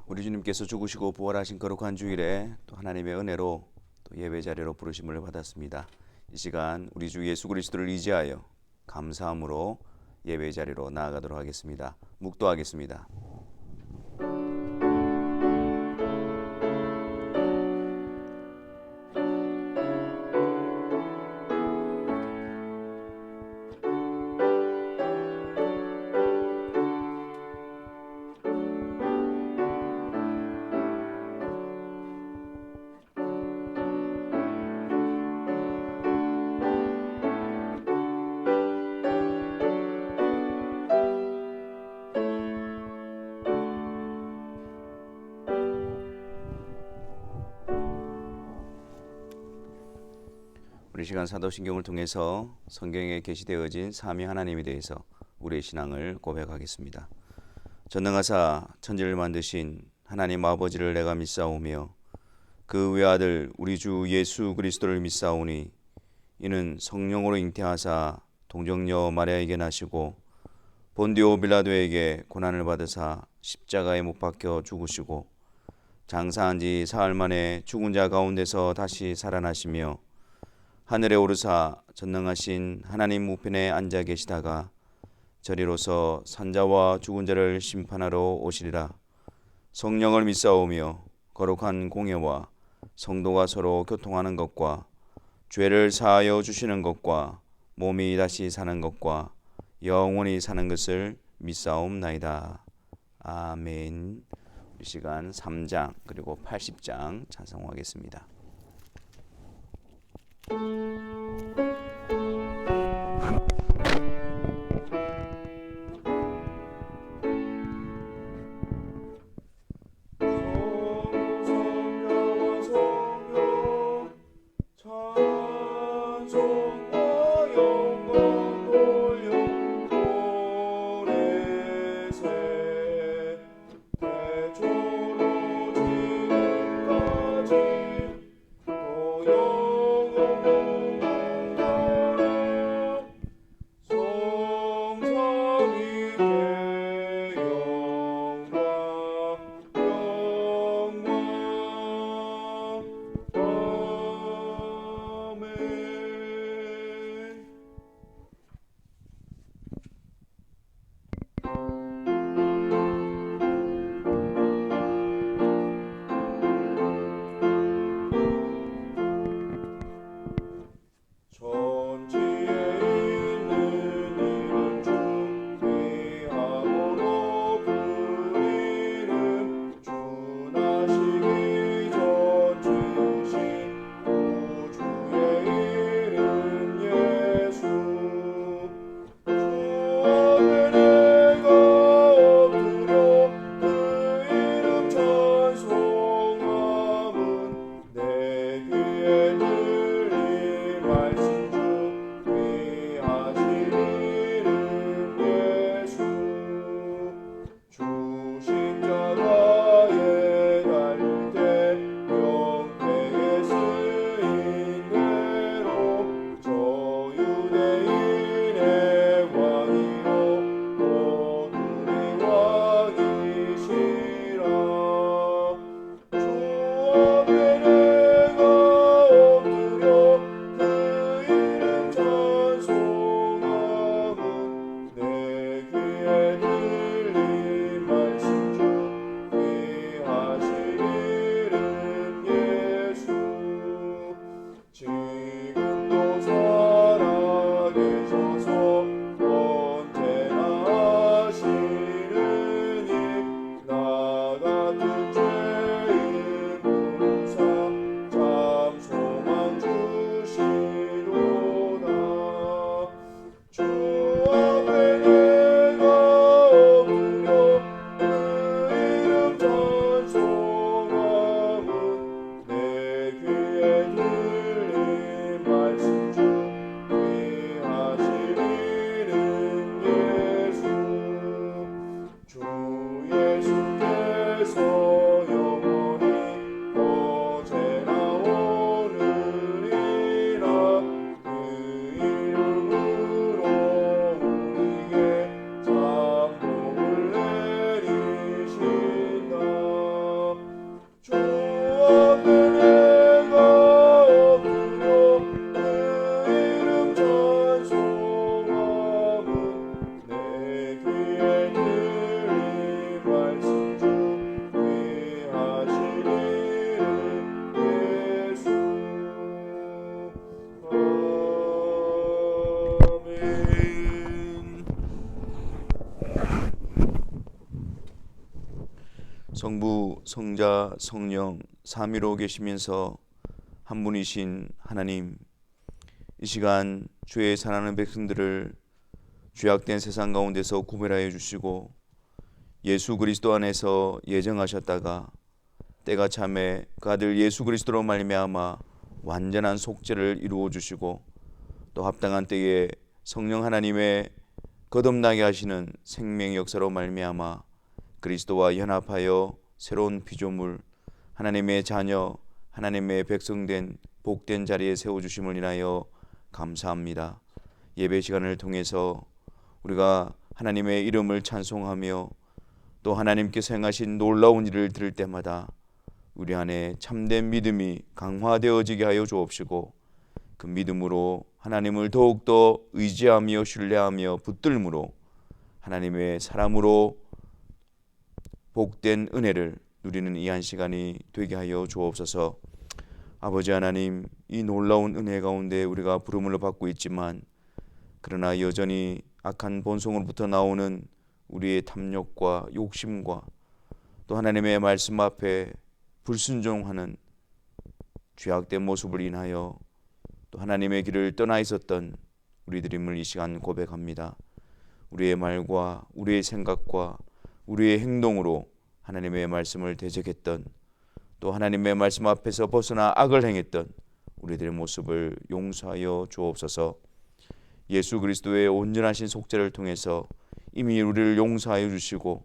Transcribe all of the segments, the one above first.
우리 주님께서 죽으시고 부활하신 거룩한 주일에 또 하나님의 은혜로 또 예배 자리로 부르심을 받았습니다. 이 시간 우리 주 예수 그리스도를 의지하여 감사함으로 예배 자리로 나아가도록 하겠습니다. 묵도하겠습니다. 우리 시간 사도신경을 통해서 성경에 계시되어진 삼위 하나님에 대해서 우리의 신앙을 고백하겠습니다. 전능하사 천지를 만드신 하나님 아버지를 내가 믿사오며 그 외아들 우리 주 예수 그리스도를 믿사오니 이는 성령으로 잉태하사 동정녀 마리아에게 나시고 본디오 빌라도에게 고난을 받으사 십자가에 못 박혀 죽으시고 장사한 지 사흘 만에 죽은 자 가운데서 다시 살아나시며 하늘에 오르사 전능하신 하나님 우편에 앉아 계시다가 저리로서 산자와 죽은 자를 심판하러 오시리라. 성령을 믿사오며 거룩한 공예와 성도가 서로 교통하는 것과 죄를 사하여 주시는 것과 몸이 다시 사는 것과 영원히 사는 것을 믿사옵나이다. 아멘. 이 시간 3장 그리고 80장 찬송하겠습니다. 성부, 성자, 성령 삼위로 계시면서 한 분이신 하나님, 이 시간 주의 사랑하는 백성들을 죄악된 세상 가운데서 구별하여 주시고 예수 그리스도 안에서 예정하셨다가 때가 참에 그 아들 예수 그리스도로 말미암아 완전한 속죄를 이루어 주시고 또 합당한 때에 성령 하나님의 거듭나게 하시는 생명의 역사로 말미암아 그리스도와 연합하여 새로운 피조물 하나님의 자녀 하나님의 백성된 복된 자리에 세워주심을 인하여 감사합니다. 예배 시간을 통해서 우리가 하나님의 이름을 찬송하며 또 하나님께서 행하신 놀라운 일을 들을 때마다 우리 안에 참된 믿음이 강화되어지게 하여 주옵시고 그 믿음으로 하나님을 더욱더 의지하며 신뢰하며 붙들므로 하나님의 사람으로 복된 은혜를 누리는 이 한 시간이 되게 하여 주옵소서. 아버지 하나님, 이 놀라운 은혜 가운데 우리가 부름을 받고 있지만 그러나 여전히 악한 본성으로부터 나오는 우리의 탐욕과 욕심과 또 하나님의 말씀 앞에 불순종하는 죄악된 모습을 인하여 또 하나님의 길을 떠나 있었던 우리들임을 이 시간 고백합니다. 우리의 말과 우리의 생각과 우리의 행동으로 하나님의 말씀을 대적했던 또 하나님의 말씀 앞에서 벗어나 악을 행했던 우리들의 모습을 용서하여 주옵소서. 예수 그리스도의 온전하신 속죄를 통해서 이미 우리를 용서하여 주시고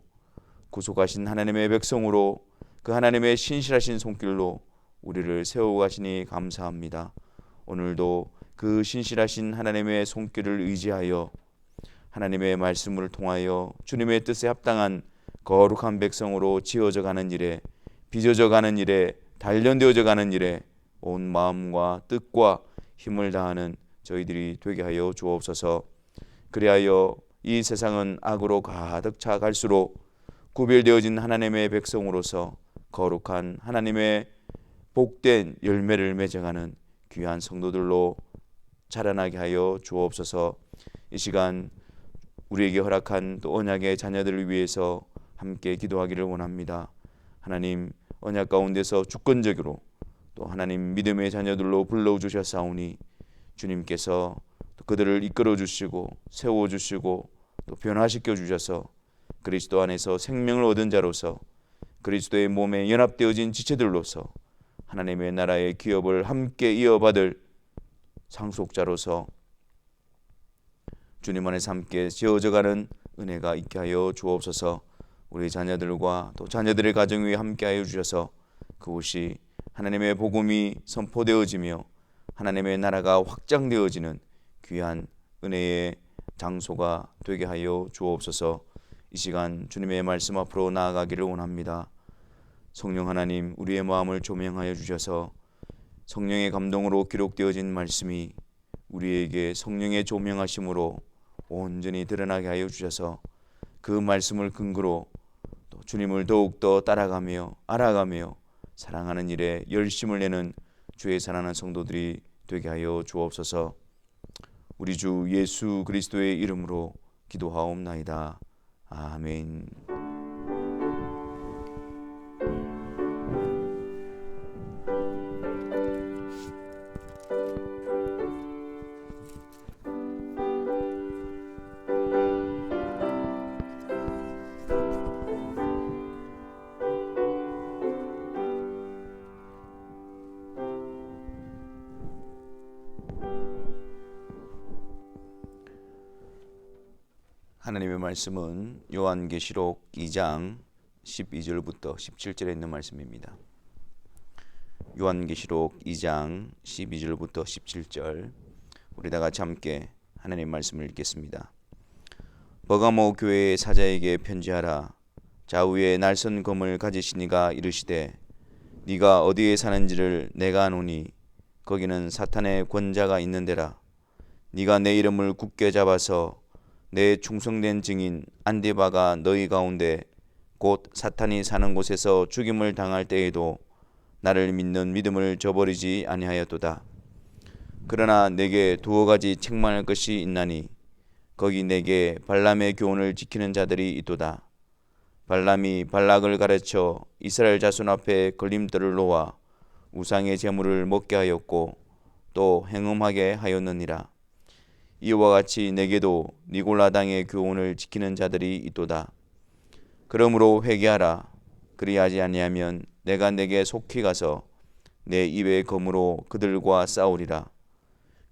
구속하신 하나님의 백성으로 그 하나님의 신실하신 손길로 우리를 세워가시니 감사합니다. 오늘도 그 신실하신 하나님의 손길을 의지하여 하나님의 말씀을 통하여 주님의 뜻에 합당한 거룩한 백성으로 지어져 가는 일에 빚어져 가는 일에 단련되어져 가는 일에 온 마음과 뜻과 힘을 다하는 저희들이 되게 하여 주옵소서. 그리하여 이 세상은 악으로 가득 차 갈수록 구별되어진 하나님의 백성으로서 거룩한 하나님의 복된 열매를 맺어가는 귀한 성도들로 자라나게 하여 주옵소서. 이 시간 우리에게 허락한 또 언약의 자녀들을 위해서 함께 기도하기를 원합니다. 하나님, 언약 가운데서 주권적으로 또 하나님 믿음의 자녀들로 불러주셨사오니 주님께서 또 그들을 이끌어 주시고 세워 주시고 또 변화시켜 주셔서 그리스도 안에서 생명을 얻은 자로서 그리스도의 몸에 연합되어진 지체들로서 하나님의 나라의 기업을 함께 이어받을 상속자로서 주님 안에서 함께 지어져가는 은혜가 있게 하여 주옵소서. 우리 자녀들과 또 자녀들의 가정 위에 함께 하여 주셔서 그곳이 하나님의 복음이 선포되어지며 하나님의 나라가 확장되어지는 귀한 은혜의 장소가 되게 하여 주옵소서. 이 시간 주님의 말씀 앞으로 나아가기를 원합니다. 성령 하나님, 우리의 마음을 조명하여 주셔서 성령의 감동으로 기록되어진 말씀이 우리에게 성령의 조명하심으로 온전히 드러나게 하여 주셔서 그 말씀을 근거로 또 주님을 더욱더 따라가며 알아가며 사랑하는 일에 열심을 내는 주의 사랑하는 성도들이 되게 하여 주옵소서. 우리 주 예수 그리스도의 이름으로 기도하옵나이다. 아멘. 하나님의 말씀은 요한계시록 2장 12절부터 17절에 있는 말씀입니다. 요한계시록 2장 12절부터 17절, 우리 다 같이 함께 하나님의 말씀을 읽겠습니다. 버가모 교회의 사자에게 편지하라. 좌우에 날선 검을 가지신 이가 이르시되 네가 어디에 사는지를 내가 아노니 거기는 사탄의 권자가 있는 데라. 네가 내 이름을 굳게 잡아서 내 충성된 증인 안디바가 너희 가운데 곧 사탄이 사는 곳에서 죽임을 당할 때에도 나를 믿는 믿음을 저버리지 아니하였도다. 그러나 내게 두어 가지 책망할 것이 있나니 거기 내게 발람의 교훈을 지키는 자들이 있도다. 발람이 발락을 가르쳐 이스라엘 자손 앞에 걸림돌을 놓아 우상의 제물을 먹게 하였고 또 행음하게 하였느니라. 이와 같이 내게도 니골라당의 교훈을 지키는 자들이 있도다. 그러므로 회개하라. 그리하지 아니하면 내가 내게 속히 가서 내 입의 검으로 그들과 싸우리라.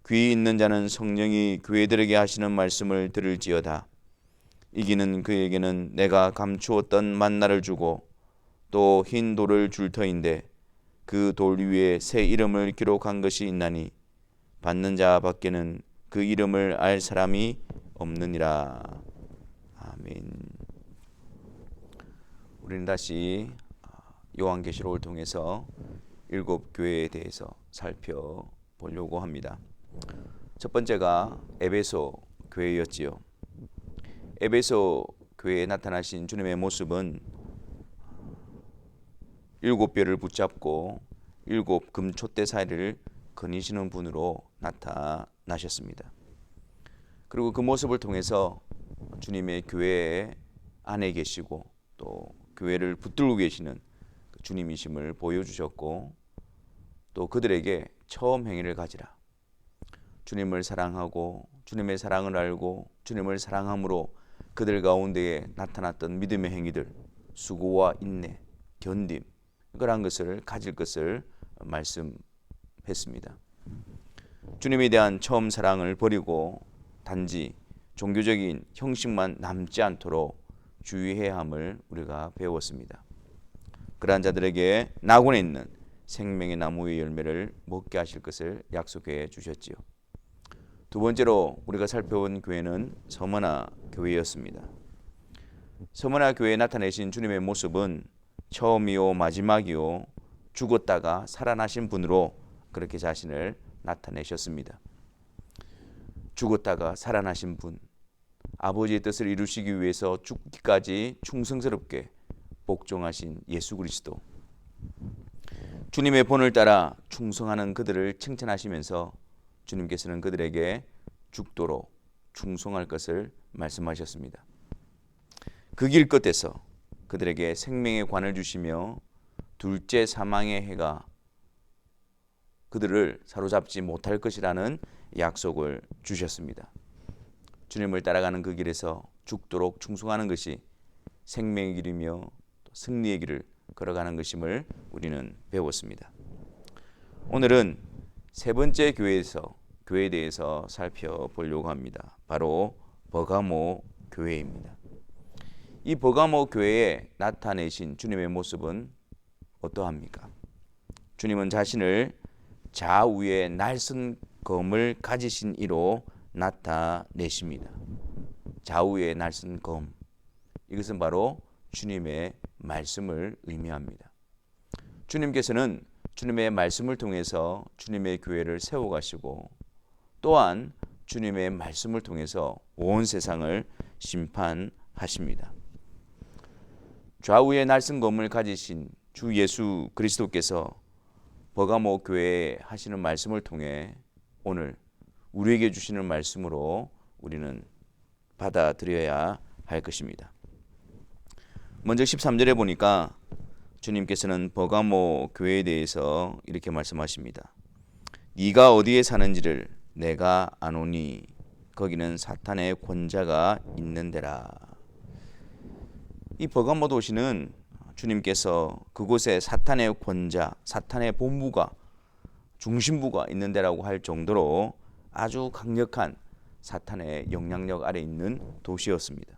귀 있는 자는 성령이 교회들에게 하시는 말씀을 들을지어다. 이기는 그에게는 내가 감추었던 만나를 주고 또 흰 돌을 줄 터인데 그 돌 위에 새 이름을 기록한 것이 있나니 받는 자 밖에는 그 이름을 알 사람이 없느니라. 아멘. 우리는 다시 요한계시록을 통해서 7교회에 대해서 살펴보려고 합니다. 첫 번째가 에베소 교회였지요. 에베소 교회에 나타나신 주님의 모습은 7뼈를 붙잡고 7 금촛대 사이를 거니시는 분으로 나타나셨습니다. 그리고 그 모습을 통해서 주님의 교회 안에 계시고 또 교회를 붙들고 계시는 주님이심을 보여주셨고 또 그들에게 처음 행위를 가지라. 주님을 사랑하고 주님의 사랑을 알고 주님을 사랑함으로 그들 가운데에 나타났던 믿음의 행위들, 수고와 인내, 견딤, 그러한 것을 가질 것을 말씀했습니다. 주님에 대한 처음 사랑을 버리고 단지 종교적인 형식만 남지 않도록 주의해야 함을 우리가 배웠습니다. 그러한 자들에게 낙원에 있는 생명의 나무의 열매를 먹게 하실 것을 약속해 주셨지요. 두 번째로 우리가 살펴본 교회는 서머나 교회였습니다. 서머나 교회에 나타내신 주님의 모습은 처음이요 마지막이요 죽었다가 살아나신 분으로 그렇게 자신을 나타내셨습니다. 죽었다가 살아나신 분, 아버지의 뜻을 이루시기 위해서 죽기까지 충성스럽게 복종하신 예수 그리스도, 주님의 본을 따라 충성하는 그들을 칭찬하시면서 주님께서는 그들에게 죽도록 충성할 것을 말씀하셨습니다. 그 길 끝에서 그들에게 생명의 관을 주시며 둘째 사망의 해가 그들을 사로잡지 못할 것이라는 약속을 주셨습니다. 주님을 따라가는 그 길에서 죽도록 충성하는 것이 생명의 길이며 승리의 길을 걸어가는 것임을 우리는 배웠습니다. 오늘은 세 번째 교회에 대해서 살펴보려고 합니다. 바로 버가모 교회입니다. 이 버가모 교회에 나타내신 주님의 모습은 어떠합니까? 주님은 자신을 좌우에 날선 검을 가지신 이로 나타내십니다. 좌우에 날선 검, 이것은 바로 주님의 말씀을 의미합니다. 주님께서는 주님의 말씀을 통해서 주님의 교회를 세워가시고 또한 주님의 말씀을 통해서 온 세상을 심판하십니다. 좌우에 날선 검을 가지신 주 예수 그리스도께서 버가모 교회에 하시는 말씀을 통해 오늘 우리에게 주시는 말씀으로 우리는 받아들여야 할 것입니다. 먼저 13절에 보니까 주님께서는 버가모 교회에 대해서 이렇게 말씀하십니다. 네가 어디에 사는지를 내가 아노니 거기는 사탄의 권자가 있는 데라. 이 버가모 도시는 주님께서 그곳에 사탄의 권자, 사탄의 본부가, 중심부가 있는 데라고 할 정도로 아주 강력한 사탄의 영향력 아래 있는 도시였습니다.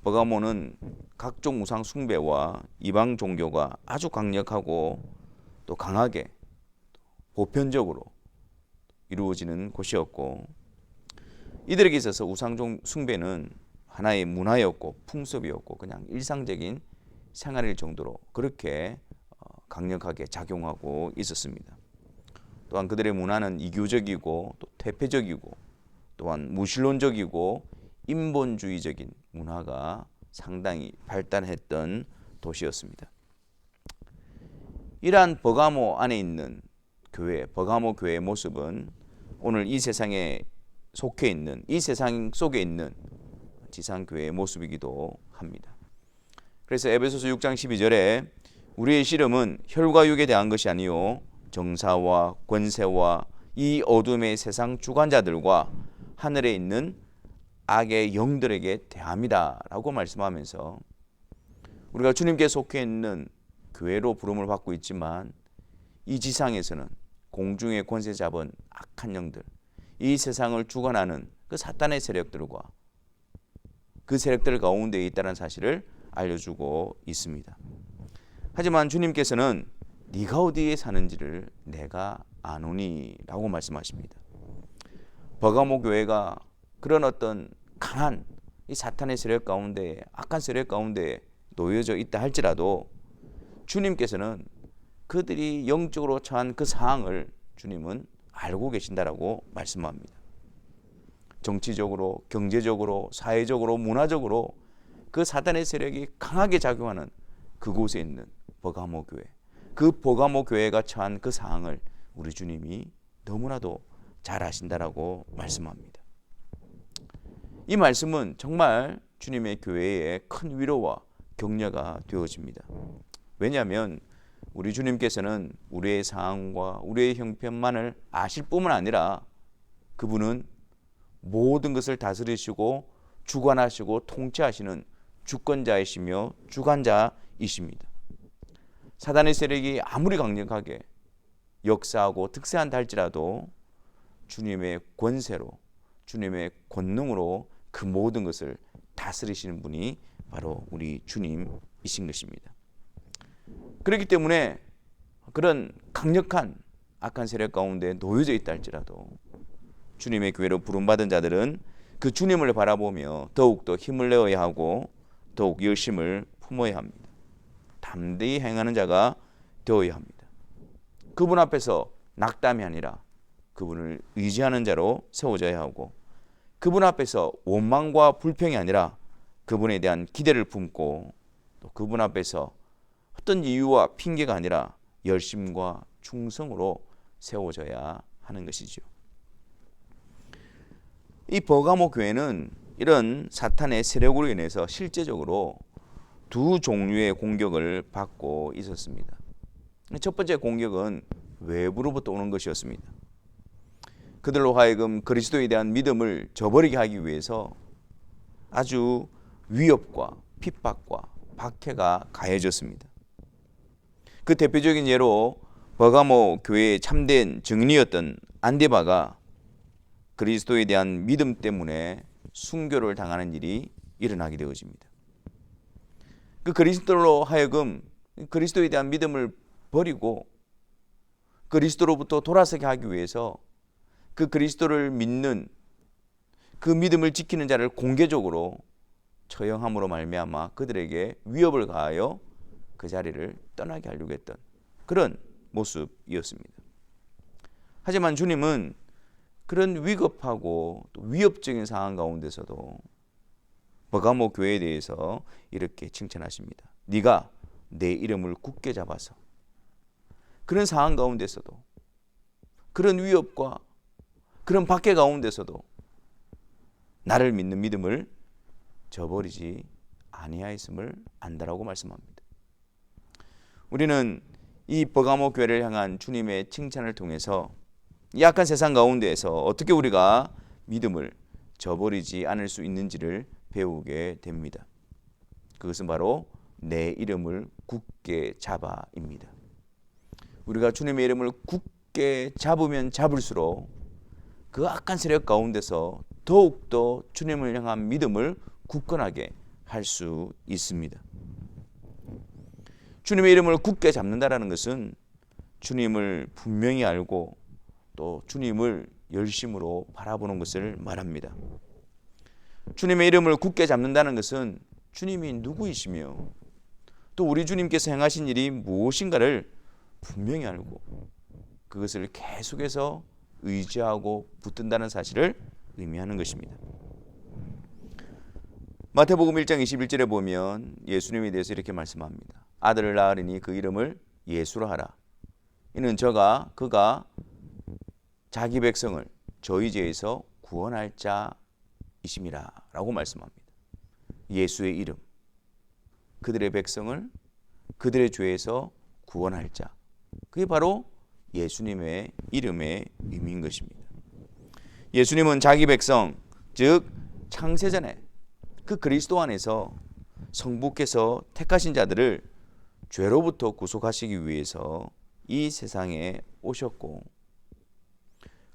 버가모는 각종 우상 숭배와 이방 종교가 아주 강력하고 또 강하게 보편적으로 이루어지는 곳이었고, 이들에게 있어서 우상 숭배는 하나의 문화였고 풍습이었고 그냥 일상적인 생활일 정도로 그렇게 강력하게 작용하고 있었습니다. 또한 그들의 문화는 이교적이고 또 퇴폐적이고 또한 무신론적이고 인본주의적인 문화가 상당히 발달했던 도시였습니다. 이러한 버가모 안에 있는 교회, 버가모 교회의 모습은 오늘 이 세상에 속해 있는, 이 세상 속에 있는 지상교회의 모습이기도 합니다. 그래서 에베소서 6장 12절에 우리의 씨름은 혈과 육에 대한 것이 아니요 정사와 권세와 이 어둠의 세상 주관자들과 하늘에 있는 악의 영들에게 대함이다 라고 말씀하면서 우리가 주님께 속해 있는 교회로 부름을 받고 있지만 이 지상에서는 공중의 권세 잡은 악한 영들, 이 세상을 주관하는 그 사탄의 세력들과 그 세력들 가운데 있다는 사실을 알려주고 있습니다. 하지만 주님께서는 네가 어디에 사는지를 내가 아노니 라고 말씀하십니다. 버가모 교회가 그런 어떤 강한 이 사탄의 세력 가운데, 악한 세력 가운데 놓여져 있다 할지라도 주님께서는 그들이 영적으로 처한 그 상황을 주님은 알고 계신다라고 말씀합니다. 정치적으로, 경제적으로, 사회적으로, 문화적으로 그 사탄의 세력이 강하게 작용하는 그곳에 있는 버가모 교회, 그 버가모 교회가 처한 그 상황을 우리 주님이 너무나도 잘 아신다라고 말씀합니다. 이 말씀은 정말 주님의 교회에 큰 위로와 격려가 되어집니다. 왜냐하면 우리 주님께서는 우리의 상황과 우리의 형편만을 아실 뿐만 아니라 그분은 모든 것을 다스리시고 주관하시고 통치하시는 주권자이시며 주관자이십니다. 사단의 세력이 아무리 강력하게 역사하고 득세한다 할지라도 주님의 권세로, 주님의 권능으로 그 모든 것을 다스리시는 분이 바로 우리 주님이신 것입니다. 그렇기 때문에 그런 강력한 악한 세력 가운데 놓여져 있다 할지라도 주님의 교회로 부름받은 자들은 그 주님을 바라보며 더욱더 힘을 내어야 하고 더욱 열심을 품어야 합니다. 담대히 행하는 자가 되어야 합니다. 그분 앞에서 낙담이 아니라 그분을 의지하는 자로 세워져야 하고 그분 앞에서 원망과 불평이 아니라 그분에 대한 기대를 품고 또 그분 앞에서 어떤 이유와 핑계가 아니라 열심과 충성으로 세워져야 하는 것이죠. 이 버가모 교회는 이런 사탄의 세력으로 인해서 실제적으로 두 종류의 공격을 받고 있었습니다. 첫 번째 공격은 외부로부터 오는 것이었습니다. 그들로 하여금 그리스도에 대한 믿음을 저버리게 하기 위해서 아주 위협과 핍박과 박해가 가해졌습니다. 그 대표적인 예로 버가모 교회의 참된 증인이었던 안디바가 그리스도에 대한 믿음 때문에 순교를 당하는 일이 일어나게 되어집니다. 그 그리스도로 하여금 그리스도에 대한 믿음을 버리고 그리스도로부터 돌아서게 하기 위해서 그 그리스도를 믿는 그 믿음을 지키는 자를 공개적으로 처형함으로 말미암아 그들에게 위협을 가하여 그 자리를 떠나게 하려고 했던 그런 모습이었습니다. 하지만 주님은 그런 위급하고 또 위협적인 상황 가운데서도 버가모 교회에 대해서 이렇게 칭찬하십니다. 네가 내 이름을 굳게 잡아서 그런 상황 가운데서도 그런 위협과 그런 박해 가운데서도 나를 믿는 믿음을 저버리지 아니하였음을 안다라고 말씀합니다. 우리는 이 버가모 교회를 향한 주님의 칭찬을 통해서 이 악한 세상 가운데에서 어떻게 우리가 믿음을 저버리지 않을 수 있는지를 배우게 됩니다. 그것은 바로 내 이름을 굳게 잡아입니다. 우리가 주님의 이름을 굳게 잡으면 잡을수록 그 악한 세력 가운데서 더욱더 주님을 향한 믿음을 굳건하게 할 수 있습니다. 주님의 이름을 굳게 잡는다라는 것은 주님을 분명히 알고 또 주님을 열심으로 바라보는 것을 말합니다. 주님의 이름을 굳게 잡는다는 것은 주님이 누구이시며 또 우리 주님께서 행하신 일이 무엇인가를 분명히 알고 그것을 계속해서 의지하고 붙든다는 사실을 의미하는 것입니다. 마태복음 1장 21절에 보면 예수님에 대해서 이렇게 말씀합니다. 아들을 낳으리니 그 이름을 예수라 하라. 이는 그가 자기 백성을 저희 죄에서 구원할 자이심이라 라고 말씀합니다. 예수의 이름. 그들의 백성을 그들의 죄에서 구원할 자, 그게 바로 예수님의 이름의 의미인 것입니다. 예수님은 자기 백성, 즉 창세전에 그 그리스도 안에서 성부께서 택하신 자들을 죄로부터 구속하시기 위해서 이 세상에 오셨고,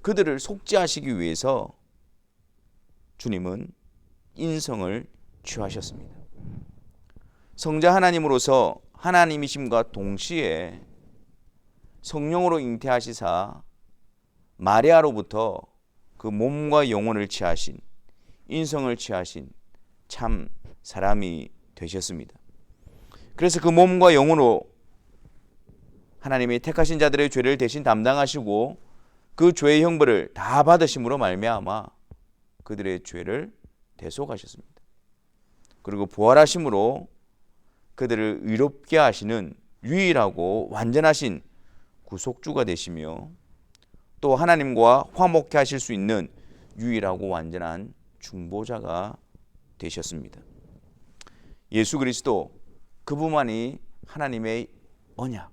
그들을 속죄하시기 위해서 주님은 인성을 취하셨습니다. 성자 하나님으로서 하나님이심과 동시에 성령으로 잉태하시사 마리아로부터 그 몸과 영혼을 취하신, 인성을 취하신 참 사람이 되셨습니다. 그래서 그 몸과 영으로 하나님이 택하신 자들의 죄를 대신 담당하시고 그 죄의 형벌을 다 받으심으로 말미암아 그들의 죄를 대속하셨습니다. 그리고 부활하심으로 그들을 의롭게 하시는 유일하고 완전하신 구속주가 되시며, 또 하나님과 화목케 하실 수 있는 유일하고 완전한 중보자가 되셨습니다. 예수 그리스도 그분만이 하나님의 언약,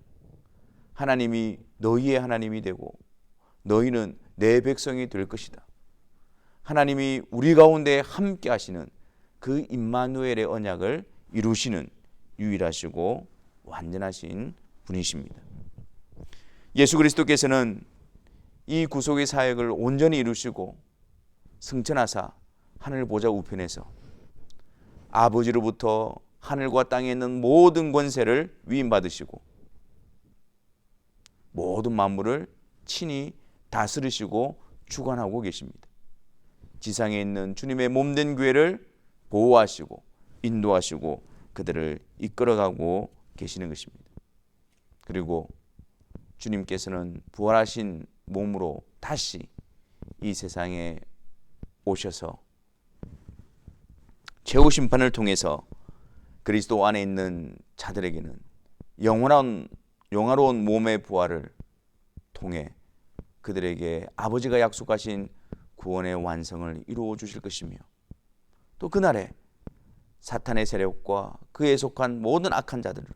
하나님이 너희의 하나님이 되고 너희는 내 백성이 될 것이다, 하나님이 우리 가운데 함께 하시는 그 임마누엘의 언약을 이루시는 유일하시고 완전하신 분이십니다. 예수 그리스도께서는 이 구속의 사역을 온전히 이루시고 승천하사 하늘 보좌 우편에서 아버지로부터 하늘과 땅에 있는 모든 권세를 위임받으시고 모든 만물을 친히 다스리시고 주관하고 계십니다. 지상에 있는 주님의 몸된 교회를 보호하시고 인도하시고 그들을 이끌어가고 계시는 것입니다. 그리고 주님께서는 부활하신 몸으로 다시 이 세상에 오셔서 최후 심판을 통해서 그리스도 안에 있는 자들에게는 영화로운 몸의 부활을 통해 그들에게 아버지가 약속하신 구원의 완성을 이루어 주실 것이며, 또 그날에 사탄의 세력과 그에 속한 모든 악한 자들을,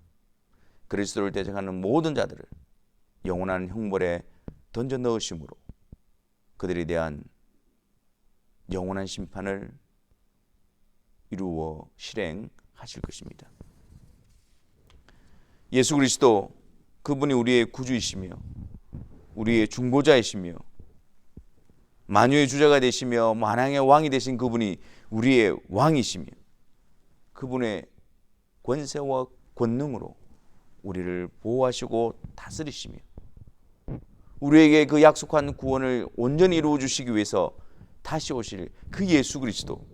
그리스도를 대적하는 모든 자들을 영원한 형벌에 던져 넣으심으로 그들에 대한 영원한 심판을 이루어 실행하실 것입니다. 예수 그리스도 그분이 우리의 구주이시며 우리의 중보자이시며 만유의 주자가 되시며 만왕의 왕이 되신 그분이 우리의 왕이시며 그분의 권세와 권능으로 우리를 보호하시고 다스리시며 우리에게 그 약속한 구원을 온전히 이루어 주시기 위해서 다시 오실 그 예수 그리스도,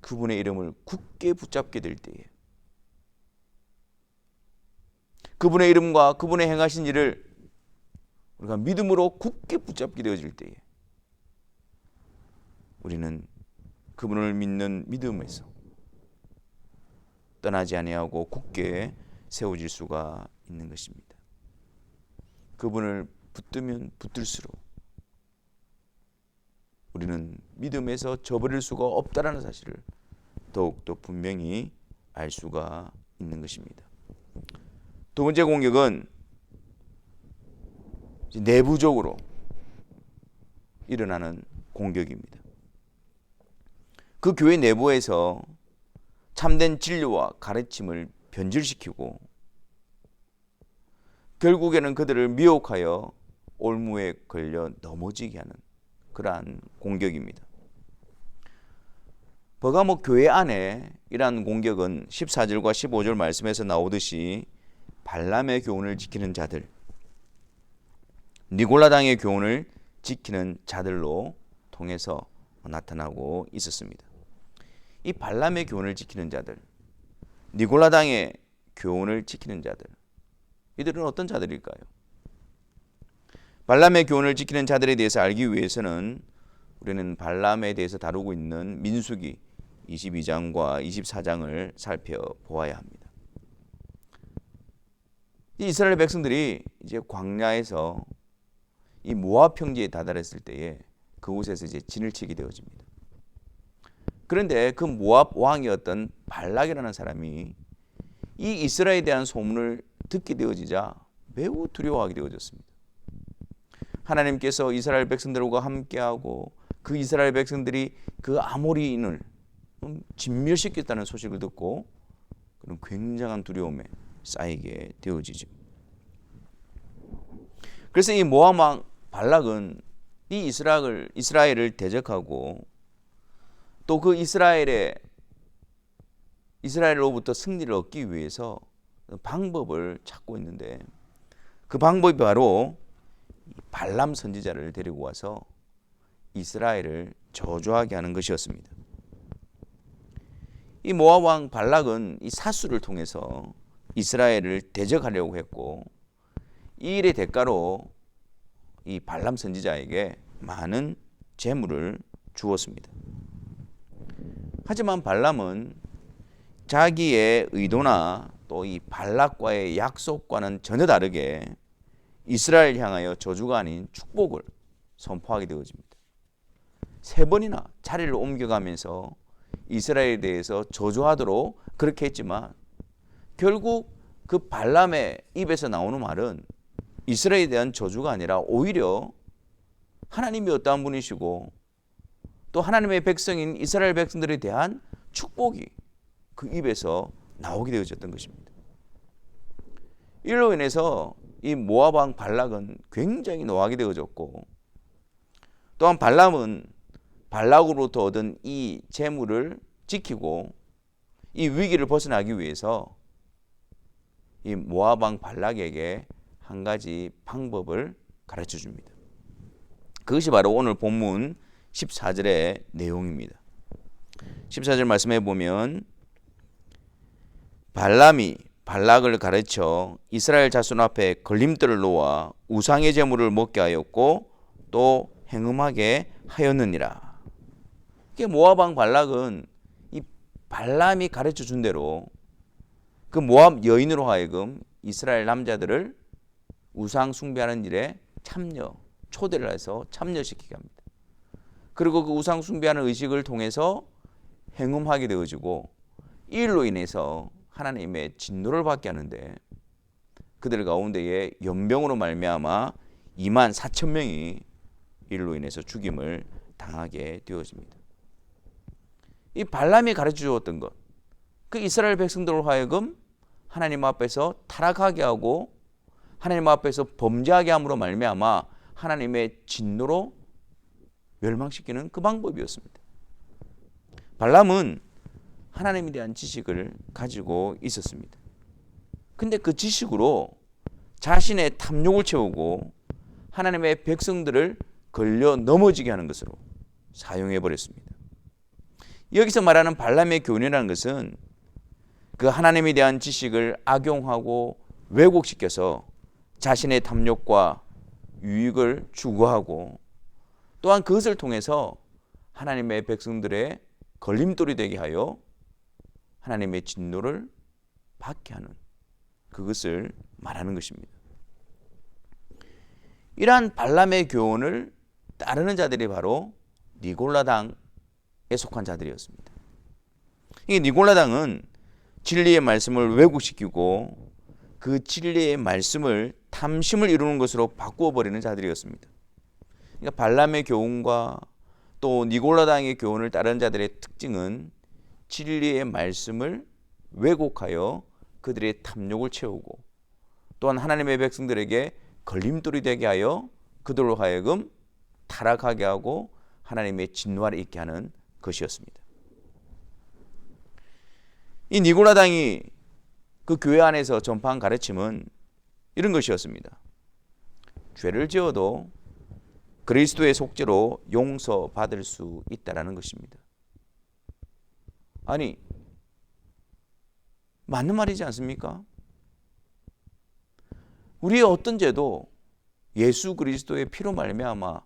그분의 이름을 굳게 붙잡게 될 때에, 그분의 이름과 그분의 행하신 일을 우리가 믿음으로 굳게 붙잡게 되어질 때에 우리는 그분을 믿는 믿음에서 떠나지 아니하고 굳게 세워질 수가 있는 것입니다. 그분을 붙들면 붙들수록 우리는 믿음에서 저버릴 수가 없다라는 사실을 더욱더 분명히 알 수가 있는 것입니다. 두 번째 공격은 내부적으로 일어나는 공격입니다. 그 교회 내부에서 참된 진리와 가르침을 변질시키고 결국에는 그들을 미혹하여 올무에 걸려 넘어지게 하는 그러한 공격입니다. 버가모 교회 안에 이러한 공격은 14절과 15절 말씀에서 나오듯이 발람의 교훈을 지키는 자들, 니골라당의 교훈을 지키는 자들로 통해서 나타나고 있었습니다. 이 발람의 교훈을 지키는 자들, 니골라당의 교훈을 지키는 자들, 이들은 어떤 자들일까요? 발람의 교훈을 지키는 자들에 대해서 알기 위해서는 우리는 발람에 대해서 다루고 있는 민수기 22장과 24장을 살펴보아야 합니다. 이스라엘 백성들이 이제 광야에서 이 모압 평지에 다다랐을 때에 그곳에서 이제 진을 치게 되어집니다. 그런데 그 모압 왕이었던 발락이라는 사람이 이 이스라엘에 대한 소문을 듣게 되어지자 매우 두려워하게 되어졌습니다. 하나님께서 이스라엘 백성들과 함께하고 그 이스라엘 백성들이 그 아모리인을 진멸시켰다는 소식을 듣고 그런 굉장한 두려움에 쌓이게 되어지죠. 그래서 이 모압 왕 발락은 이 이스라엘을 대적하고 또 그 이스라엘로부터 승리를 얻기 위해서 방법을 찾고 있는데, 그 방법이 바로 발람 선지자를 데리고 와서 이스라엘을 저주하게 하는 것이었습니다. 이 모압 왕 발락은 이 사수를 통해서 이스라엘을 대적하려고 했고, 이 일의 대가로 이 발람 선지자에게 많은 재물을 주었습니다. 하지만 발람은 자기의 의도나 또 이 발락과의 약속과는 전혀 다르게 이스라엘 향하여 저주가 아닌 축복을 선포하게 되어집니다. 3번이나 자리를 옮겨가면서 이스라엘에 대해서 저주하도록 그렇게 했지만, 결국 그 발람의 입에서 나오는 말은 이스라엘에 대한 저주가 아니라 오히려 하나님이 어떠한 분이시고 또 하나님의 백성인 이스라엘 백성들에 대한 축복이 그 입에서 나오게 되어졌던 것입니다. 이로 인해서 이 모압 왕 발락은 굉장히 노하게 되어졌고, 또한 발람은 발락으로부터 얻은 이 재물을 지키고 이 위기를 벗어나기 위해서 이 모압 왕 발락에게 한 가지 방법을 가르쳐 줍니다. 그것이 바로 오늘 본문 14절의 내용입니다. 14절 말씀해 보면, 발람이 발락을 가르쳐 이스라엘 자손 앞에 걸림돌을 놓아 우상의 제물을 먹게 하였고 또 행음하게 하였느니라. 모압 왕 발락은 이 발람이 가르쳐 준 대로 그 모압 여인으로 하여금 이스라엘 남자들을 우상 숭배하는 일에 초대를 해서 참여시키게 합니다. 그리고 그 우상 숭배하는 의식을 통해서 행음하게 되어지고, 이 일로 인해서 하나님의 진노를 받게 하는데, 그들 가운데에 연병으로 말미암아 2만 4천 명이 일로 인해서 죽임을 당하게 되어집니다. 이 발람이 가르쳐 주었던 것, 그 이스라엘 백성들로 하여금 하나님 앞에서 타락하게 하고 하나님 앞에서 범죄하게 함으로 말미암아 하나님의 진노로 멸망시키는 그 방법이었습니다. 발람은 하나님에 대한 지식을 가지고 있었습니다. 근데 그 지식으로 자신의 탐욕을 채우고 하나님의 백성들을 걸려 넘어지게 하는 것으로 사용해 버렸습니다. 여기서 말하는 발람의 교훈이라는 것은 그 하나님에 대한 지식을 악용하고 왜곡시켜서 자신의 탐욕과 유익을 추구하고, 또한 그것을 통해서 하나님의 백성들의 걸림돌이 되게 하여 하나님의 진노를 받게 하는 그것을 말하는 것입니다. 이러한 발람의 교훈을 따르는 자들이 바로 니골라당에 속한 자들이었습니다. 이 니골라당은 진리의 말씀을 왜곡시키고 그 진리의 말씀을 탐심을 이루는 것으로 바꾸어 버리는 자들이었습니다. 그러니까 발람의 교훈과 또 니골라당의 교훈을 따르는 자들의 특징은 진리의 말씀을 왜곡하여 그들의 탐욕을 채우고, 또한 하나님의 백성들에게 걸림돌이 되게 하여 그들로 하여금 타락하게 하고 하나님의 진노를 잊게 하는 것이었습니다. 이 니골라당이 그 교회 안에서 전파한 가르침은 이런 것이었습니다. 죄를 지어도 그리스도의 속죄로 용서받을 수 있다라는 것입니다. 아니, 맞는 말이지 않습니까? 우리의 어떤 죄도 예수 그리스도의 피로 말미암아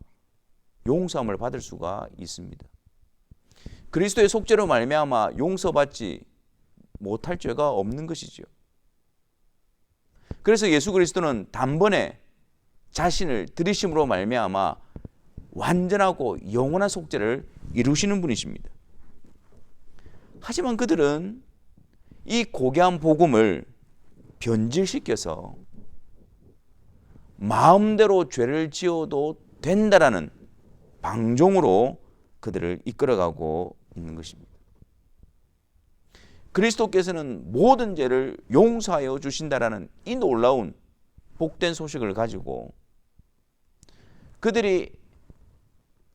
용서함을 받을 수가 있습니다. 그리스도의 속죄로 말미암아 용서받지 못할 죄가 없는 것이죠. 그래서 예수 그리스도는 단번에 자신을 들이심으로 말미암아 완전하고 영원한 속죄를 이루시는 분이십니다. 하지만 그들은 이 고귀한 복음을 변질시켜서 마음대로 죄를 지어도 된다라는 방종으로 그들을 이끌어가고 있는 것입니다. 그리스도께서는 모든 죄를 용서하여 주신다라는 이 놀라운 복된 소식을 가지고 그들이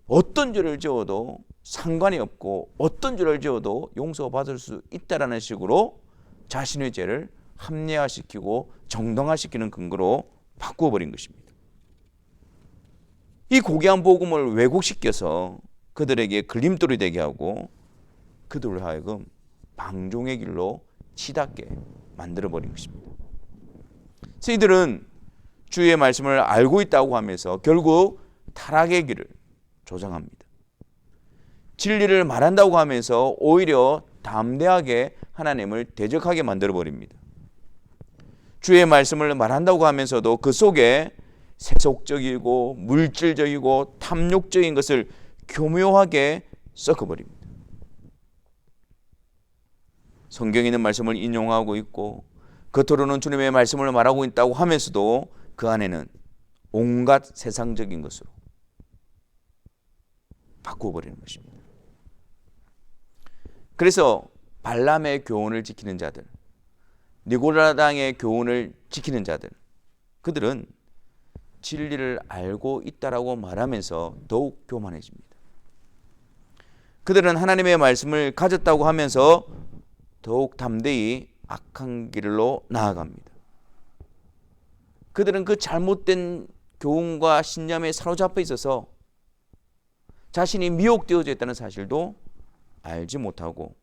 어떤 죄를 지어도 상관이 없고 어떤 죄를 지어도 용서받을 수 있다라는 식으로 자신의 죄를 합리화시키고 정당화시키는 근거로 바꾸어버린 것입니다. 이 고귀한 복음을 왜곡시켜서 그들에게 걸림돌이 되게 하고 그들을 하여금 방종의 길로 치닫게 만들어버린 것입니다. 그래서 이들은 주의 말씀을 알고 있다고 하면서 결국 타락의 길을 조장합니다. 진리를 말한다고 하면서 오히려 담대하게 하나님을 대적하게 만들어버립니다. 주의 말씀을 말한다고 하면서도 그 속에 세속적이고 물질적이고 탐욕적인 것을 교묘하게 섞어버립니다. 성경에 있는 말씀을 인용하고 있고 겉으로는 주님의 말씀을 말하고 있다고 하면서도 그 안에는 온갖 세상적인 것으로 바꾸어버리는 것입니다. 그래서 발람의 교훈을 지키는 자들, 니고라당의 교훈을 지키는 자들, 그들은 진리를 알고 있다라고 말하면서 더욱 교만해집니다. 그들은 하나님의 말씀을 가졌다고 하면서 더욱 담대히 악한 길로 나아갑니다. 그들은 그 잘못된 교훈과 신념에 사로잡혀 있어서 자신이 미혹되어져 있다는 사실도 알지 못하고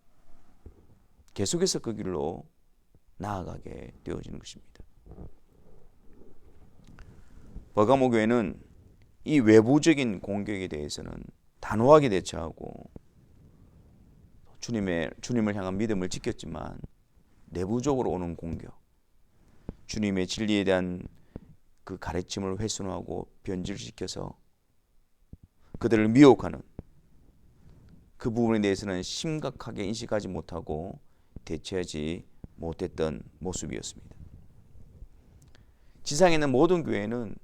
계속해서 그 길로 나아가게 되어지는 것입니다. 버가모 교회는 이 외부적인 공격에 대해서는 단호하게 대처하고 주님을 향한 믿음을 지켰지만 내부적으로 오는 공격, 주님의 진리에 대한 그 가르침을 훼손하고 변질시켜서 그들을 미혹하는 그 부분에 대해서는 심각하게 인식하지 못하고 대처하지 못했던 모습이었습니다. 지상에 있는 모든 교회는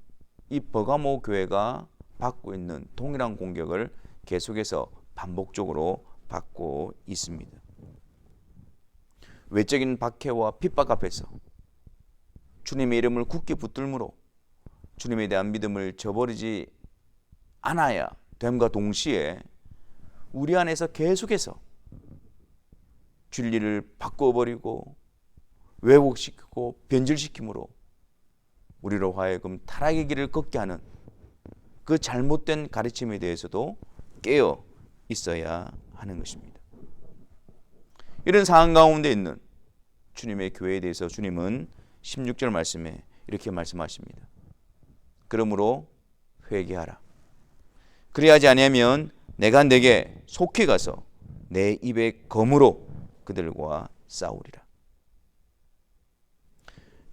이 버가모 교회가 받고 있는 동일한 공격을 계속해서 반복적으로 받고 있습니다. 외적인 박해와 핍박 앞에서 주님의 이름을 굳게 붙들므로 주님에 대한 믿음을 저버리지 않아야 됨과 동시에 우리 안에서 계속해서 진리를 바꿔버리고 왜곡시키고 변질시킴으로 우리로 하여금 타락의 길을 걷게 하는 그 잘못된 가르침에 대해서도 깨어 있어야 하는 것입니다. 이런 상황 가운데 있는 주님의 교회에 대해서 주님은 16절 말씀에 이렇게 말씀하십니다. 그러므로 회개하라. 그리하지 아니하면 내가 네게 속히 가서 내 입의 검으로 그들과 싸우리라.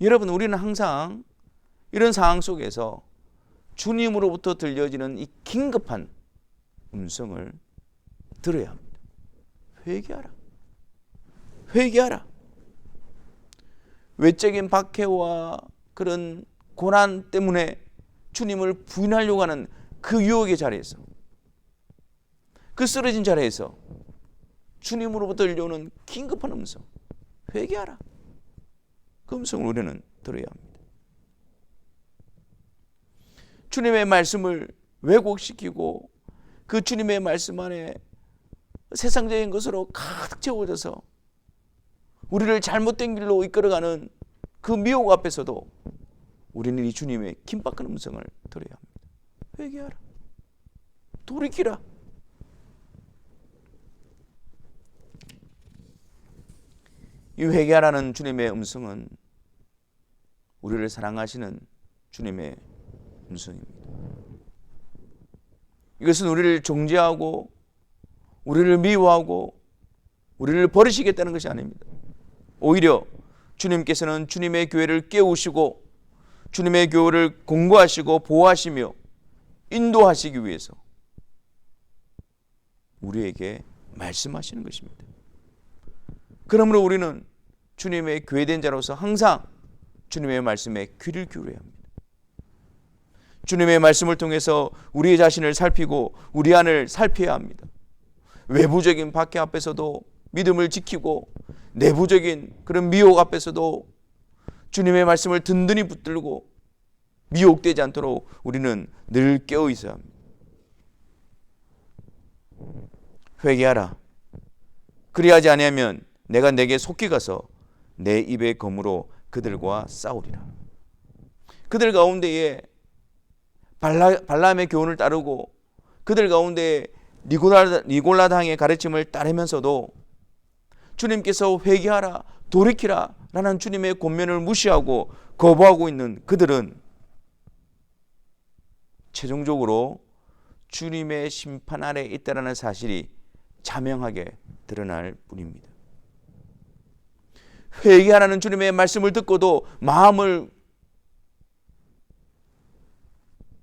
여러분, 우리는 항상 이런 상황 속에서 주님으로부터 들려지는 이 긴급한 음성을 들어야 합니다. 회개하라. 회개하라. 외적인 박해와 그런 고난 때문에 주님을 부인하려고 하는 그 유혹의 자리에서, 그 쓰러진 자리에서 주님으로부터 들려오는 긴급한 음성, 회개하라. 그 음성을 우리는 들어야 합니다. 주님의 말씀을 왜곡시키고 그 주님의 말씀 안에 세상적인 것으로 가득 채워져서 우리를 잘못된 길로 이끌어가는 그 미혹 앞에서도 우리는 이 주님의 긴박한 음성을 들어야 합니다. 회개하라. 돌이키라. 이 회개하라는 주님의 음성은 우리를 사랑하시는 주님의 음성입니다. 이것은 우리를 정죄하고 우리를 미워하고 우리를 버리시겠다는 것이 아닙니다. 오히려 주님께서는 주님의 교회를 깨우시고 주님의 교회를 공고하시고 보호하시며 인도하시기 위해서 우리에게 말씀하시는 것입니다. 그러므로 우리는 주님의 교회된 자로서 항상 주님의 말씀에 귀를 기울여야 합니다. 주님의 말씀을 통해서 우리의 자신을 살피고 우리 안을 살펴야 합니다. 외부적인 박해 앞에서도 믿음을 지키고 내부적인 그런 미혹 앞에서도 주님의 말씀을 든든히 붙들고 미혹되지 않도록 우리는 늘 깨어 있어야 합니다. 회개하라. 그리하지 아니하면 내가 내게 속히 가서 내 입의 검으로 그들과 싸우리라. 그들 가운데에 발람의 교훈을 따르고 그들 가운데 니골라당의 가르침을 따르면서도 주님께서 회개하라, 돌이키라 라는 주님의 권면을 무시하고 거부하고 있는 그들은 최종적으로 주님의 심판 아래 있다라는 사실이 자명하게 드러날 뿐입니다. 회개하라는 주님의 말씀을 듣고도 마음을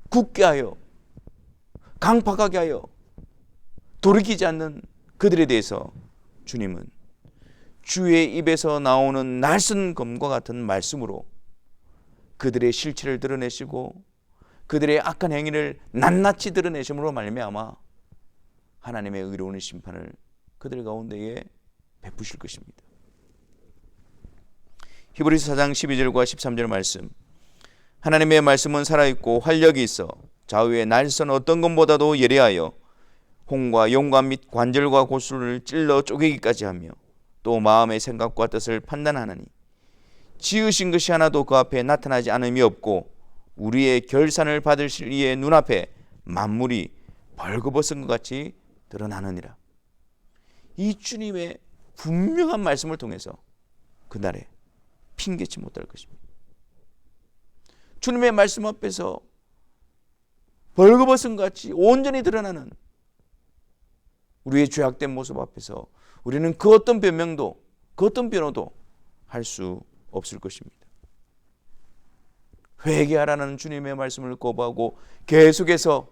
굳게 하여 강팍하게 하여 돌이키지 않는 그들에 대해서 주님은 주의 입에서 나오는 날선 검과 같은 말씀으로 그들의 실체를 드러내시고 그들의 악한 행위를 낱낱이 드러내심으로 말미암아 하나님의 의로운 심판을 그들 가운데에 베푸실 것입니다. 히브리서 4장 12절과 13절 말씀, 하나님의 말씀은 살아있고 활력이 있어 좌우의 날선 어떤 것보다도 예리하여 홍과 용관 및 관절과 골수를 찔러 쪼개기까지 하며 또 마음의 생각과 뜻을 판단하나니 지으신 것이 하나도 그 앞에 나타나지 않음이 없고 우리의 결산을 받으실 이의 눈앞에 만물이 벌거벗은 것 같이 드러나느니라. 이 주님의 분명한 말씀을 통해서 그날에 핑계치 못할 것입니다. 주님의 말씀 앞에서 벌거벗은 것 같이 온전히 드러나는 우리의 죄악된 모습 앞에서 우리는 그 어떤 변명도 그 어떤 변호도 할 수 없을 것입니다. 회개하라는 주님의 말씀을 거부하고 계속해서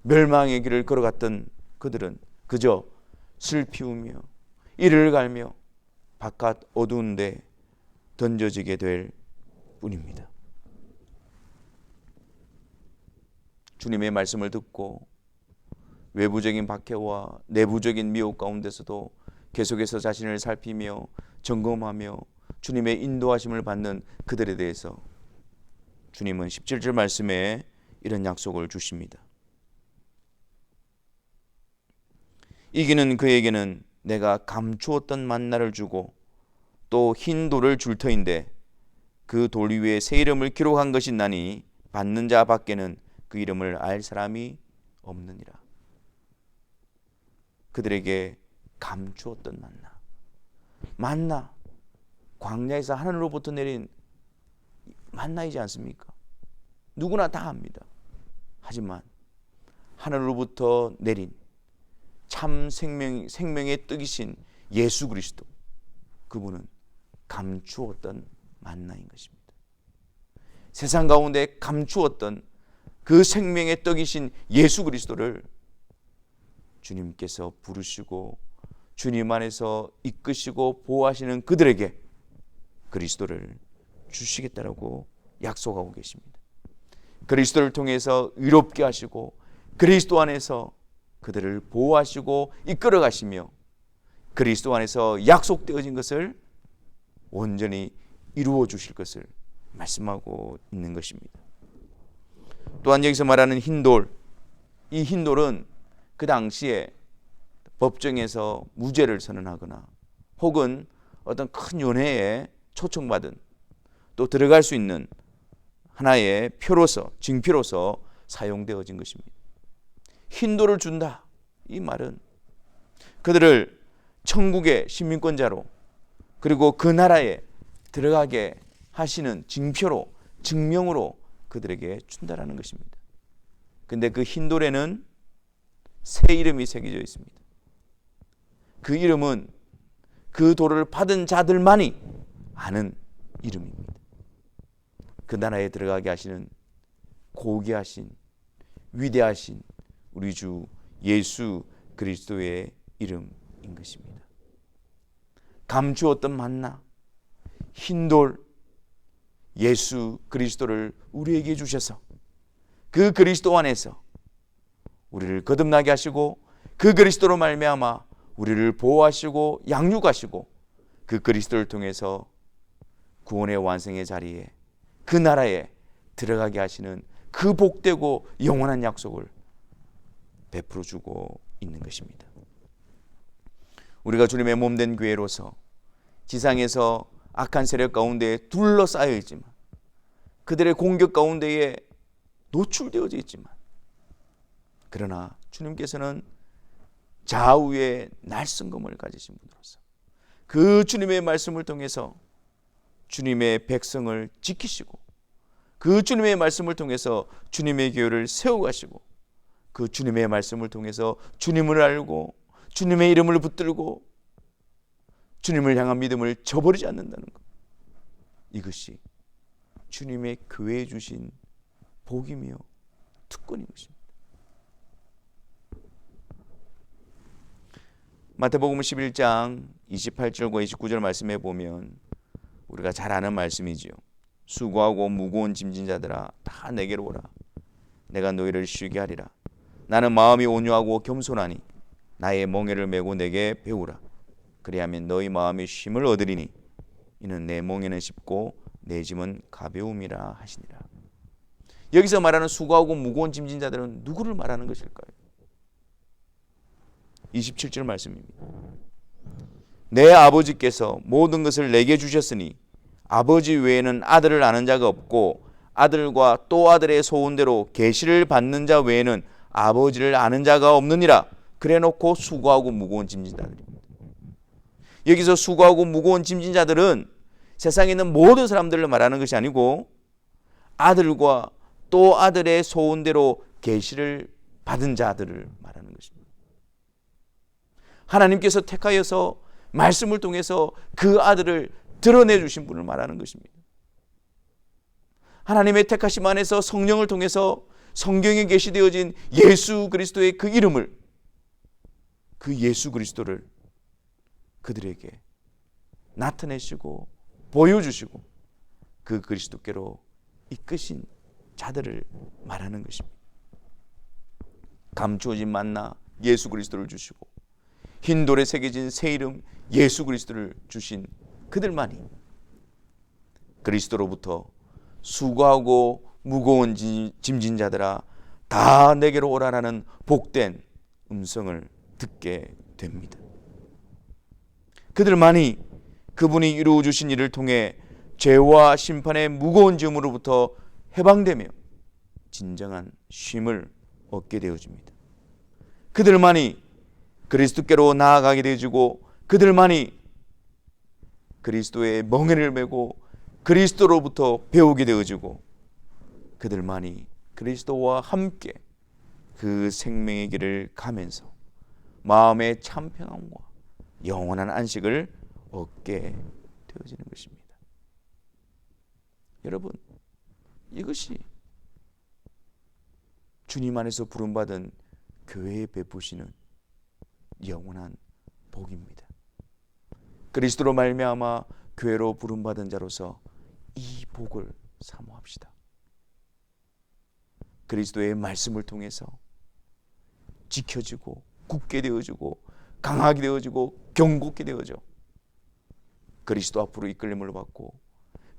멸망의 길을 걸어갔던 그들은 그저 슬피우며 이를 갈며 바깥 어두운 데 던져지게 될 뿐입니다. 주님의 말씀을 듣고 외부적인 박해와 내부적인 미혹 가운데서도 계속해서 자신을 살피며 점검하며 주님의 인도하심을 받는 그들에 대해서 주님은 17절 말씀에 이런 약속을 주십니다. 이기는 그에게는 내가 감추었던 만나를 주고 또 흰 돌을 줄 터인데 그 돌 위에 새 이름을 기록한 것이 나니 받는 자 밖에는 그 이름을 알 사람이 없느니라. 그들에게 감추었던 만나 광야에서 하늘로부터 내린 만나이지 않습니까? 누구나 다 압니다. 하지만 하늘로부터 내린 참 생명의 떡이신 예수 그리스도, 그분은 감추었던 만나인 것입니다. 세상 가운데 감추었던 그 생명의 떡이신 예수 그리스도를 주님께서 부르시고 주님 안에서 이끄시고 보호하시는 그들에게 그리스도를 주시겠다라고 약속하고 계십니다. 그리스도를 통해서 의롭게 하시고 그리스도 안에서 그들을 보호하시고 이끌어 가시며 그리스도 안에서 약속되어진 것을 온전히 이루어 주실 것을 말씀하고 있는 것입니다. 또한 여기서 말하는 흰돌, 이 흰돌은 그 당시에 법정에서 무죄를 선언하거나 혹은 어떤 큰 연회에 초청받은 또 들어갈 수 있는 하나의 표로서, 징표로서 사용되어진 것입니다. 흰돌을 준다, 이 말은 그들을 천국의 시민권자로 그리고 그 나라에 들어가게 하시는 징표로, 증명으로 그들에게 준다라는 것입니다. 근데 그 흰돌에는 새 이름이 새겨져 있습니다. 그 이름은 그 돌을 받은 자들만이 아는 이름입니다. 그 나라에 들어가게 하시는 고귀하신 위대하신 우리 주 예수 그리스도의 이름인 것입니다. 감추었던 만나, 흰돌, 예수 그리스도를 우리에게 주셔서 그 그리스도 안에서 우리를 거듭나게 하시고 그 그리스도로 말미암아 우리를 보호하시고 양육하시고 그 그리스도를 통해서 구원의 완성의 자리에 그 나라에 들어가게 하시는 그 복되고 영원한 약속을 베풀어 주고 있는 것입니다. 우리가 주님의 몸된 교회로서 지상에서 악한 세력 가운데 둘러싸여 있지만 그들의 공격 가운데에 노출되어져 있지만 그러나 주님께서는 좌우의 날성검을 가지신 분으로서 그 주님의 말씀을 통해서 주님의 백성을 지키시고 그 주님의 말씀을 통해서 주님의 교회를 세워가시고 그 주님의 말씀을 통해서 주님을 알고 주님의 이름을 붙들고 주님을 향한 믿음을 저버리지 않는다는 것, 이것이 주님의 교회에 주신 복이며 특권인 것입니다. 마태복음 11장 28절과 29절 말씀에 보면 우리가 잘 아는 말씀이지요. 수고하고 무거운 짐진 자들아 다 내게로 오라. 내가 너희를 쉬게 하리라. 나는 마음이 온유하고 겸손하니 나의 멍에를 메고 내게 배우라. 그리하면 너희 마음이 쉼을 얻으리니 이는 내 멍에는 쉽고 내 짐은 가벼움이라 하시니라. 여기서 말하는 수고하고 무거운 짐진 자들은 누구를 말하는 것일까요? 27절 말씀입니다. 내 아버지께서 모든 것을 내게 주셨으니 아버지 외에는 아들을 아는 자가 없고 아들과 또 아들의 소원대로 계시를 받는 자 외에는 아버지를 아는 자가 없느니라. 그래놓고 수고하고 무거운 짐진 자들입니다. 여기서 수고하고 무거운 짐진 자들은 세상에 있는 모든 사람들을 말하는 것이 아니고 아들과 또 아들의 소원대로 계시를 받은 자들을 말하는 것입니다. 하나님께서 택하여서 말씀을 통해서 그 아들을 드러내 주신 분을 말하는 것입니다. 하나님의 택하심 안에서 성령을 통해서 성경에 계시되어진 예수 그리스도의 그 이름을, 그 예수 그리스도를 그들에게 나타내시고 보여주시고 그 그리스도께로 이끄신 자들을 말하는 것입니다. 감추어진 만나 예수 그리스도를 주시고 흰 돌에 새겨진 새 이름 예수 그리스도를 주신 그들만이 그리스도로부터 수고하고 무거운 짐진 자들아 다 내게로 오라라는 복된 음성을 듣게 됩니다. 그들만이 그분이 이루어 주신 일을 통해 죄와 심판의 무거운 짐으로부터 해방되며 진정한 쉼을 얻게 되어집니다. 그들만이 그리스도께로 나아가게 되어지고 그들만이 그리스도의 멍에를 메고 그리스도로부터 배우게 되어지고 그들만이 그리스도와 함께 그 생명의 길을 가면서 마음의 참 평안과 영원한 안식을 얻게 되어지는 것입니다. 여러분, 이것이 주님 안에서 부름받은 교회에 베푸시는 영원한 복입니다. 그리스도로 말미암아 교회로 부름받은 자로서 이 복을 사모합시다. 그리스도의 말씀을 통해서 지켜지고 굳게 되어지고 강하게 되어지고 견고하게 되어져 그리스도 앞으로 이끌림을 받고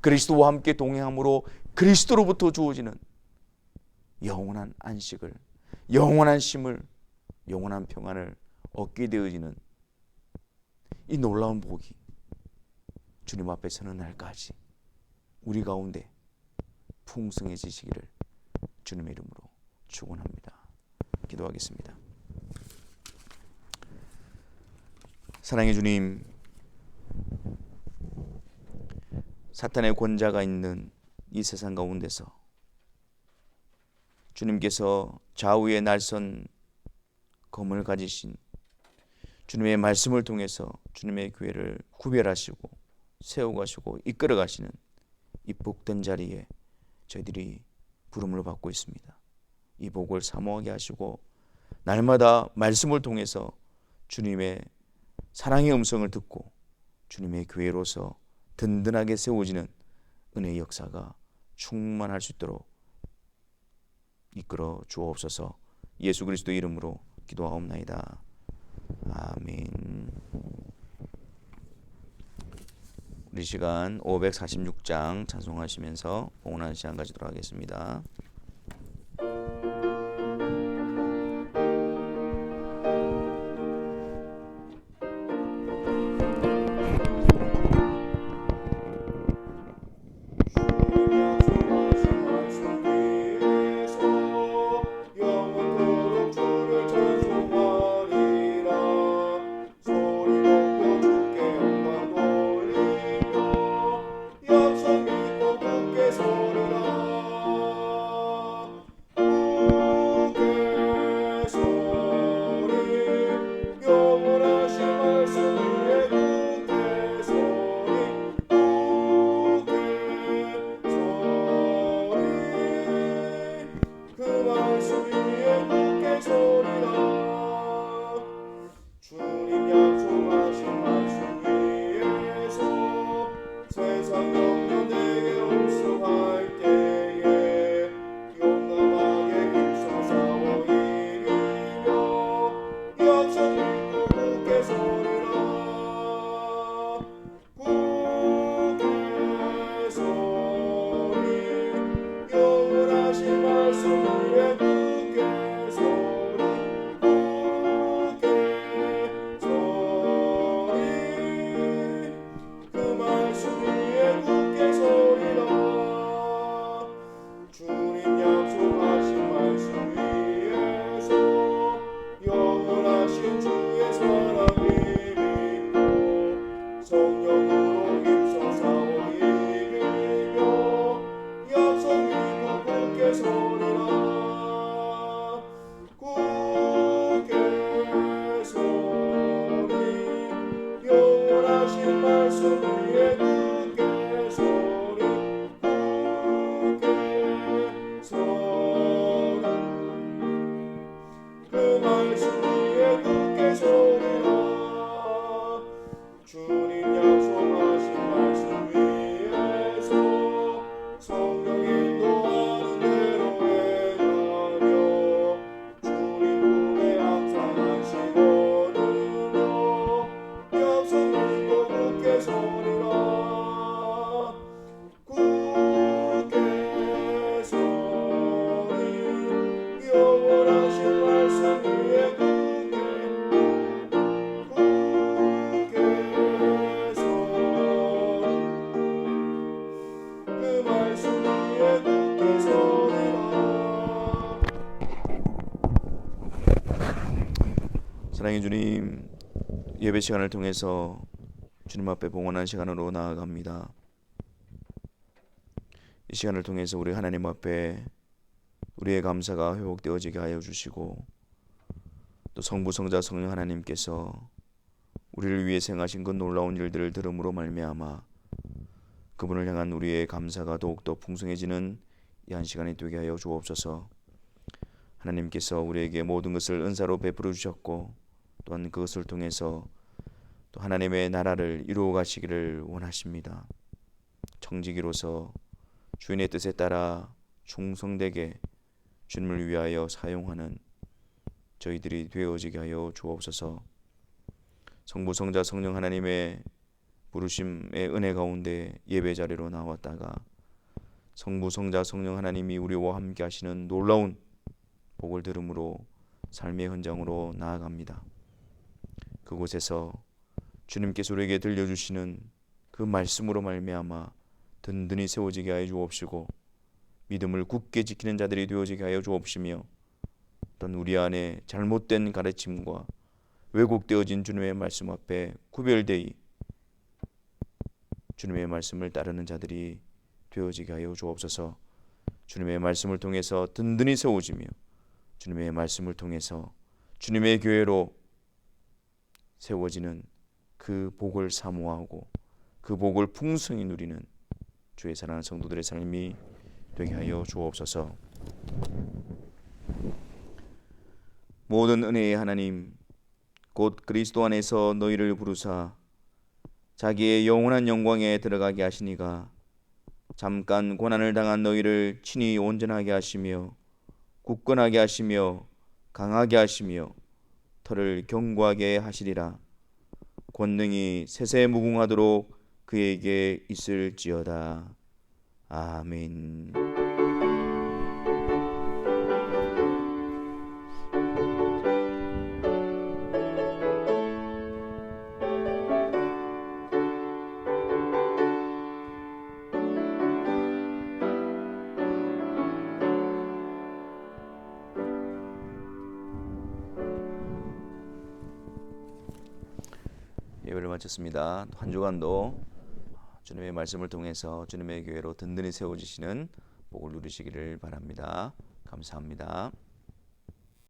그리스도와 함께 동행함으로 그리스도로부터 주어지는 영원한 안식을, 영원한 쉼을, 영원한 평안을 얻게 되어지는 이 놀라운 복이 주님 앞에 서는 날까지 우리 가운데 풍성해지시기를 주님의 이름으로 축원합니다. 기도하겠습니다. 사랑의 주님, 사탄의 권자가 있는 이 세상 가운데서 주님께서 좌우에 날선 검을 가지신 주님의 말씀을 통해서 주님의 교회를 구별하시고 세워가시고 이끌어가시는 이 복된 자리에 저희들이 부름을 받고 있습니다. 이 복을 사모하게 하시고 날마다 말씀을 통해서 주님의 사랑의 음성을 듣고 주님의 교회로서 든든하게 세워지는 은혜의 역사가 충만할 수 있도록 이끌어 주옵소서. 예수 그리스도의 이름으로 기도하옵나이다. 아멘. 우리 시간 546장 찬송하시면서 봉헌하는 시간 가지도록 하겠습니다. 사랑의 주님, 예배 시간을 통해서 주님 앞에 봉헌한 시간으로 나아갑니다. 이 시간을 통해서 우리 하나님 앞에 우리의 감사가 회복되어지게 하여 주시고, 또 성부, 성자, 성령 하나님께서 우리를 위해 행하신 그 놀라운 일들을 들음으로 말미암아 그분을 향한 우리의 감사가 더욱더 풍성해지는 이 한 시간이 되게 하여 주옵소서. 하나님께서 우리에게 모든 것을 은사로 베풀어 주셨고, 또한 그것을 통해서 또 하나님의 나라를 이루어 가시기를 원하십니다. 청지기로서 주인의 뜻에 따라 충성되게 주님을 위하여 사용하는 저희들이 되어지게 하여 주옵소서. 성부, 성자, 성령 하나님의 부르심의 은혜 가운데 예배 자리로 나왔다가 성부, 성자, 성령 하나님이 우리와 함께 하시는 놀라운 복을 들음으로 삶의 현장으로 나아갑니다. 그곳에서 주님께서 우리에게 들려주시는 그 말씀으로 말미암아 든든히 세워지게 하여 주옵시고, 믿음을 굳게 지키는 자들이 되어지게 하여 주옵시며, 어떤 우리 안에 잘못된 가르침과 왜곡되어진 주님의 말씀 앞에 구별되이 주님의 말씀을 따르는 자들이 되어지게 하여 주옵소서. 주님의 말씀을 통해서 든든히 세워지며, 주님의 말씀을 통해서 주님의 교회로 세워지는 그 복을 사모하고 그 복을 풍성히 누리는 주의 사랑하는 성도들의 삶이 되게 하여 주옵소서. 모든 은혜의 하나님, 곧 그리스도 안에서 너희를 부르사 자기의 영원한 영광에 들어가게 하시니가 잠깐 고난을 당한 너희를 친히 온전하게 하시며 굳건하게 하시며 강하게 하시며 터를 견고하게 하시리라. 권능이 세세무궁하도록 그에게 있을지어다. 아멘. 예배를 마쳤습니다. 한 주간도 주님의 말씀을 통해서 주님의 교회로 든든히 세워지시는 복을 누리시기를 바랍니다. 감사합니다.